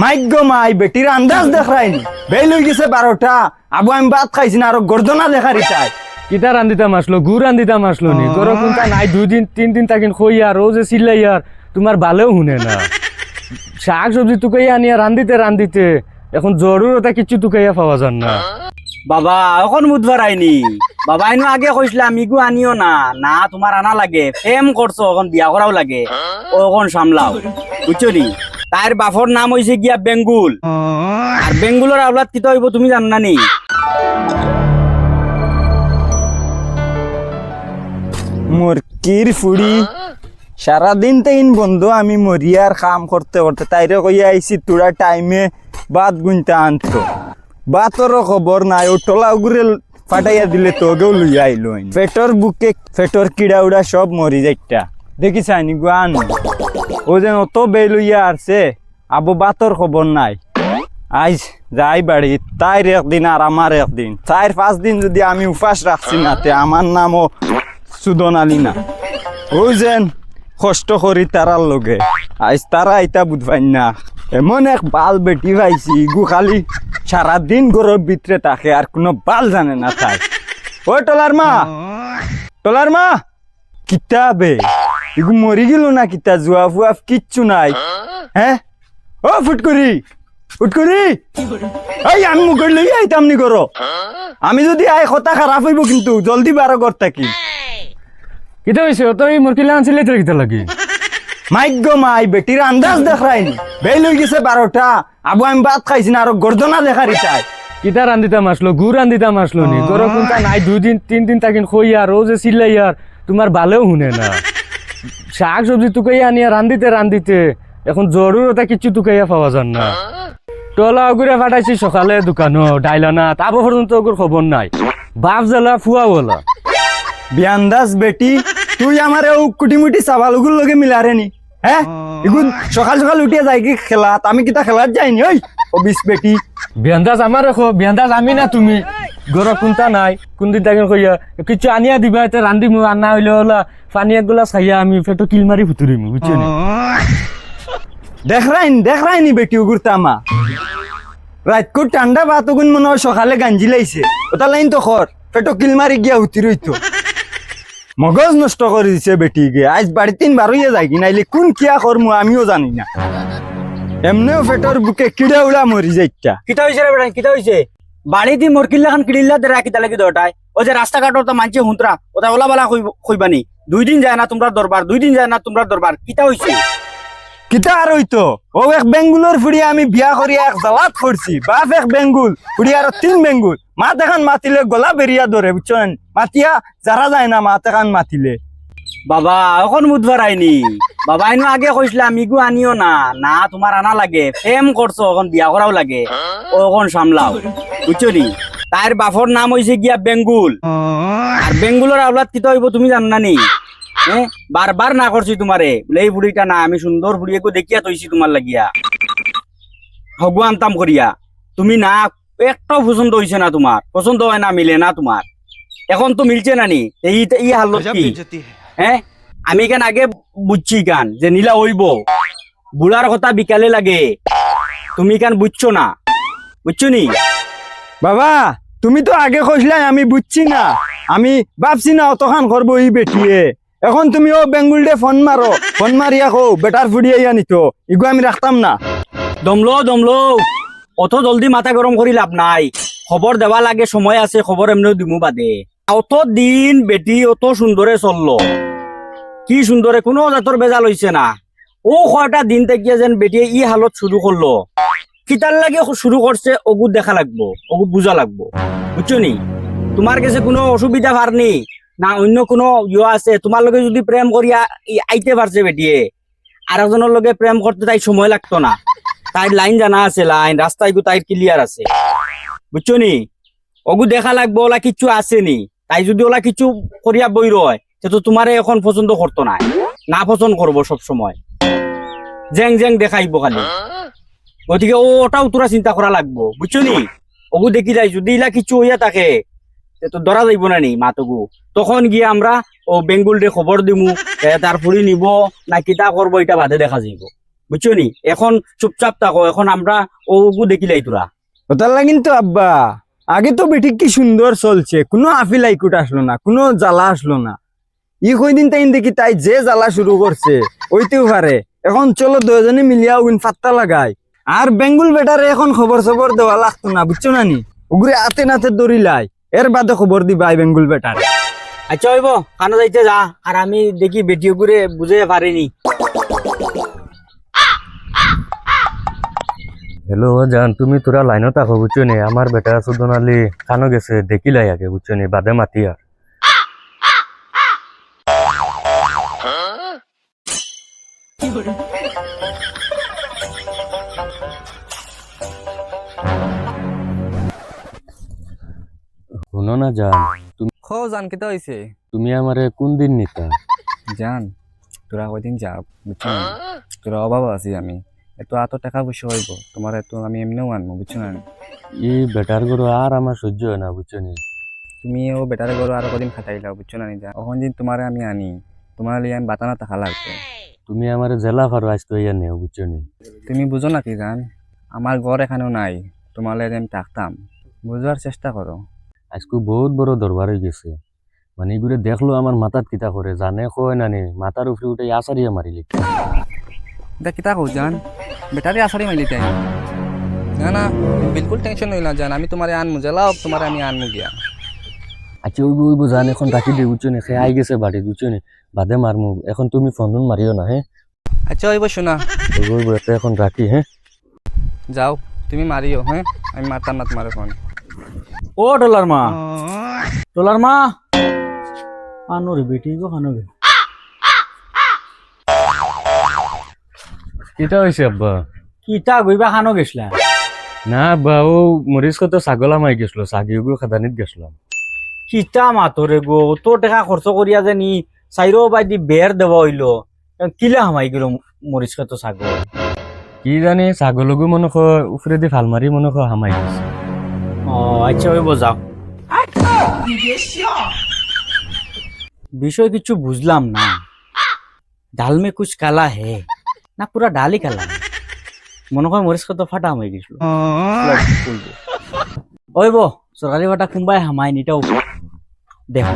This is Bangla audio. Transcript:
মাইগ্য মাই বেটির আন্দাজ দেখাইনি বেল হয়ে গেছে 12টা আবু আমি ভাত খাইছি না আরো গর্দনা দেখার ইটাই কিতা রান্দিতাম আসলো গু রান্দিতাম আসলো নি গরো কোনটা নাই 2 দিন 3 দিন তাকিন খইয়া রোজে চিল্লাইয়ার তোমার ভালেও শুনে না শাক সবজি তুকাইয়া আনিয়া রান্দিতে এখন জরুরতা কিছু তুকাইয়া পাওয়া যান না বাবা এখন বুধবার আইনি বাবা আইনো আগে কইছিলাম আমিগু আনিও না না তোমার আনা লাগে প্রেম করছো এখন বিয়া করাও লাগে ও এখন সামলাও বুঝছো নি তার বাপর নাম হইছে গিয়া বেঙ্গুল আর বেঙ্গুলের আওলাদ কিতা হইব তুমি জানো না নি মুরকির ফুড়ি সারাদিন তাইন বন্ধু আমি মরিয়ার কাম করতে করতে তাইরে কইয়া আইছি তোরা টাইমে বাদ গুনতে আনতো বাতরও খবর নাই ও টলা উগুরে ফাটাইয়া দিলে তোকেও লইয়া আইলো পেটর বুকে পেটর কিড়া উড়া সব মরি যাইটা দেখিস আইনি গুয়ান ও যেন অত বে লইয়া আসছে আবু বাতর খবর নাই আইস যাই বাড়ি তাইর একদিন আর আমার একদিন 4-5 দিন যদি আমি উপাস রাখছি না তে আমার নামও সুদন আলী না ওই যেন কষ্ট করি তারার লগে আজ তারা আইতা বুঝবাই না এমন এক বাল বেটি পাইছি গু খালি সারাদিন গরর ভিতরে থাকে আর কোনো বাল জানে না তাই ও টলার মা কিতা বে ইগু মরি গেল না কিতা জুয়া ফুয়া কিচ্ছু নাই হ্যাঁ ও ফুটকরি এই আমি মুখ লই আইতাম নি করো আমি যদি আই কথা খারাপ হইব কিন্তু জলদি বারো ঘর থাকি কিতা হইছে তুই মুরকিলা আনছিলে তোর কিতা লাগি মাইগ্য মাই বেটির আন্দাজ দেখাইনি বেল হয়ে গেছে 12টা আবু আমি ভাত খাইছি না আরো গর্দনা দেখার ইটাই কিতা রান্দিতাম আসলো গু রান্দিতাম আসলো নি গরো কোনটা নাই 2 দিন 3 দিন তাকিন খইয়া রোজে চিল্লাইয়ার তোমার ভালেও শুনে না শাক সবজি তুকাইয়া আনিয়া রান্দিতে এখন জরুরতা কিছু তুকাইয়া পাওয়া যান না টলা ওগুরে ফাটাইছি সকালে দোকানো ডাইলানা তারপর পর্যন্ত ওগুর খবর নাই বাপ জ্বালা ফুয়া বলা বিয়ান্দাজ বেটি তুই আমার কুটিমুটি চাবালুগুর লগে মিলারে নি হ্যাঁ এগুন সকাল সকাল উঠিয়া যাই কি খেলাত আমি কিতা খেলাত যাইনি ওই ও বিশ বেটি বিয়ান্দাজ আমার রেখো বিয়ান্দাজ আমি না তুমি গরো কোনটা নাই কোন দিন তাকে কইয়া কিছু আনিয়া দিবা এতে রান্দিমু আনা হইলে হলা পানি এক গ্লাস খাইয়া আমি পেটো কিল মারি ফুতুরিমু বুঝছো নি দেখরাইনি বেটি উগুর তামা রাতকো ঠান্ডা ভাত ওগুন মনে হয় সকালে গাঞ্জি লাইছে ওটা লাইন তো খর পেটো কিল মারি গিয়া উঠি রইতো মগজ নষ্ট করে দিছে বেটি গে আজ বাড়ি 3 বার হইয়া যায় কি নাইলে কোন কিয়া করমু আমিও জানি না এমনেও পেটর বুকে কিড়া উড়া মরি যাইতা কিতা হইছে রে বেটা কিতা হইছে বাড়ি দি মুরকিলা খান কিড়িল্লা দে রাখি তালে কি দটাই ও যে রাস্তা কাটর তো মানছে হুঁতরা ওটা ওলা বালা কইবানি 2 দিন যায় না তোমরা দরবার 2 দিন যায় না তোমরা দরবার কিতা হইছে কিতা আর হইতো ও এক বেঙ্গুলোর ফুড়িয়া আমি বিয়া করিয়া এক জালাত করছি বাপ এক বেঙ্গুল ফুড়িয়া আর 3 বেঙ্গুল মা দেখান মাতিলে গলা বেরিয়া ধরে বুঝছেন মাতিয়া যারা যায় না মা দেখান মাতিলে বাবা এখন বুধবার আইনি বাবা আইনো আগে কইছিলাম আমিগু আনিও না না তোমার আনা লাগে প্রেম করছো এখন বিয়া করাও লাগে ও এখন সামলাও বুঝছো নি তার বাপর নাম হইছে গিয়া বেঙ্গুল আর বেঙ্গুলের আওলাদ কিতা হইব তুমি জানো না নি হ্যাঁ বারবার না করছি তোমারে বলে এই বুড়িটা না আমি সুন্দর বুড়িয়েকে দেখিয়া তৈছি তোমার লাগিয়া হগু আনতাম করিয়া তুমি না একটাও পছন্দ হইছে না তোমার পছন্দ হয় না মিলে না তোমার এখন তো মিলছে না নি এই হালত কি হ্যাঁ আমি কেন আগে বুঝছি গান যে নীলা হইব বুড়ার কথা বিকালে লাগে তুমি কেন বুঝছো না বুঝছো নি বাবা তুমি তো আগে কইছিলা আমি বুঝছি না আমি ভাবছি না অতখান করবো এই বেটিয়ে এখন তুমি ও বেঙ্গুলডে ফোন মারো ফোন মারিয়া কো বেটার ফুড়িয়া নিতো ইগু আমি রাখতাম না দমলো অত জলদি মাথা গরম করি লাভ নাই খবর দেওয়া লাগে সময় আছে খবর এমনিও দিমু বাদে অত দিন বেটি অত সুন্দরে চললো কি সুন্দরে কোনো জাতর বেজাল হইছে না ও কয়টা দিন থেকে যেন বেটিয়ে ই হালত শুরু করলো কিতার লাগে শুরু করছে ওগু দেখা লাগবো ওগু বুঝা লাগবো বুঝছো নি তোমার কাছে কোনো অসুবিধা ভারনি না অন্য কোনো ইয়ে আছে তোমার লগে যদি প্রেম করিয়া আইতে পারছে বেটিয়ে আর একজনের লগে প্রেম করতে তাই সময় লাগতো না তাই লাইন জানা আছে লাইন রাস্তায় তাই ক্লিয়ার আছে বুঝছো নি ওগু দেখা লাগবো ওলা কিছু আছে নি তাই যদি ওলা কিছু করিয়া বই রয় তো তোমারে এখন পছন্দ করতো না পছন্দ করবো সব সময় জেং দেখাইবো খালি গতিকে ওটাও তোরা চিন্তা করা লাগবো বুঝছো নি ওগু দেখি যাই যদি ইলা কিছু হইয়া থাকে তো ধরা যাইব না নি মাতগু তখন গিয়ে আমরা ও বেঙ্গুল রে খবর দিমু তার ফুড়ি নিব না কিতা করবো এটা বাদে দেখা যাইব বুঝছো নি এখন চুপচাপ থাকো এখন আমরা ওগু দেখিলাই তোরা ওটার লাগিন তো আব্বা আগে তো বেটি কি সুন্দর চলছে কোনো আফিল আইকুট আসলো না কোনো জ্বালা আসলো না কয়দিন তাই দেখি তাই যে জ্বালা শুরু করছে ওইতেও পারে এখন চলো দুজনে মিলিয়া উইন ফাত্তা লাগাই আর বেঙ্গুল বেটারে এখন খবর সবর দেওয়া লাগতো না বুঝছো না নি ওগুরে আতে নাতে দৌড়িলাই এর বাদে খবর দিবাই বেঙ্গুল বেটারে আচ্ছা হইব কানো যাইতে যা আর আমি দেখি বেটিও করে বুঝে পারিনি হ্যালো জান তুমি তোরা লাইনত থাকো বুঝছো নি আমার বেটা সুদনালি খানো গেছে দেখিলাই আগে বুঝছো নি বাদে মাতি আর শুনো না জান খো জান কেটা হয়েছে তুমি আমারে কোন দিন নিতা জান তোরা কয়দিন যা বুঝছো না তোরা অভাব আছি আমি এত টাকা পয়সা হইব তোমার এত আমি এমনিও আনবো বুঝছো না এই বেটার গরু আর আমার সহ্য হয় না বুঝছো নি তুমি ও বেটারে গরু আরো কদিন খাটাইলাও বুঝছো না যা ওখান দিন তোমার আমি আনি তোমার লিয়ে আমি বাতানা টাকা লাগবে তুমি আমারে জেলা ফারো আসতে হইয়া নেও বুঝছো নি তুমি বুঝো না কি জান আমার ঘর এখানেও নাই তোমার লিয়ে আমি থাকতাম বুঝবার চেষ্টা করো আজকে বহুত বড় দরবার হয়ে গেছে মানে এগুলো দেখলো আমার মাথার কিতা করে জানে কয় না নি মাথার উপরে উঠে আসারিয়া মারিলি দেখ কিতা কো জান বেটারে আসারি মাইলি তাই না না বিলকুল টেনশন হইল না জান আমি তোমারে আনমু জেলাও তোমারে আমি আনমু গিয়া আচ্ছা ওইব জান এখন রাখি দি বুঝছো নি সে আই গেছে বাড়ি বুঝছো নি বাদে মারমু এখন তুমি ফোন মারিও না হ্যাঁ আচ্ছা হইব শোনা ওইব এখন রাখি হ্যাঁ যাও তুমি মারিও হ্যাঁ আমি মারতাম না তোমার ফোন ও ডলার মা আনোর বেটি গো খানোগে কিটা হয়েছে আব্বা কিতা গইবা খানো গেছলা না আব্বা ও মরিচ কত ছাগলা মাই গেছিল ছাগিও খাদানিত গেছিলাম কিতা মাতরে গো তোর টাকা খরচ করিয়া যে নি চাইরো বাইদি বের দেওয়া হইলো কিলা হামাই গেল মরিচ কত ছাগল কি জানি ছাগলগো মনে হয় উপরে দি ভাল মারি মনে হয় হামাই গেছে ও আচ্ছা হইব যাও বিষয় কিছু বুঝলাম না ডাল মে কুছ কালা হে না পুরা ডালই কালা মনে হয় মরিচ কত ফাটা হামাই গেছিল ওইব সরকারি বাটা কোনবাই হামাই নিটাও দেখো